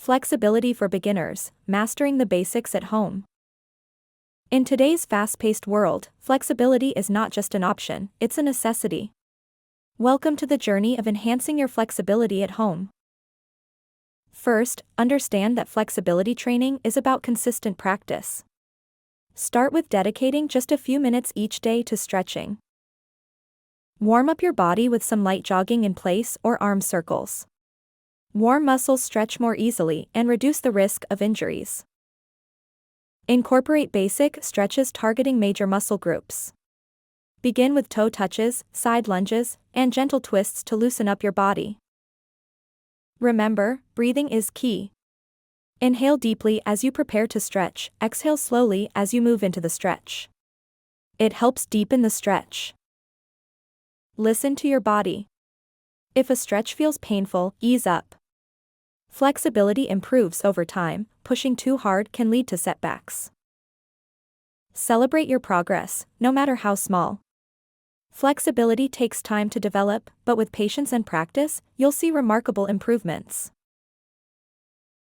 Flexibility for beginners, mastering the basics at home. In today's fast-paced world, flexibility is not just an option, it's a necessity. Welcome to the journey of enhancing your flexibility at home. First, understand that flexibility training is about consistent practice. Start with dedicating just a few minutes each day to stretching. Warm up your body with some light jogging in place or arm circles. Warm muscles stretch more easily and reduce the risk of injuries. Incorporate basic stretches targeting major muscle groups. Begin with toe touches, side lunges, and gentle twists to loosen up your body. Remember, breathing is key. Inhale deeply as you prepare to stretch, exhale slowly as you move into the stretch. It helps deepen the stretch. Listen to your body. If a stretch feels painful, ease up. Flexibility improves over time, pushing too hard can lead to setbacks. Celebrate your progress, no matter how small. Flexibility takes time to develop, but with patience and practice, you'll see remarkable improvements.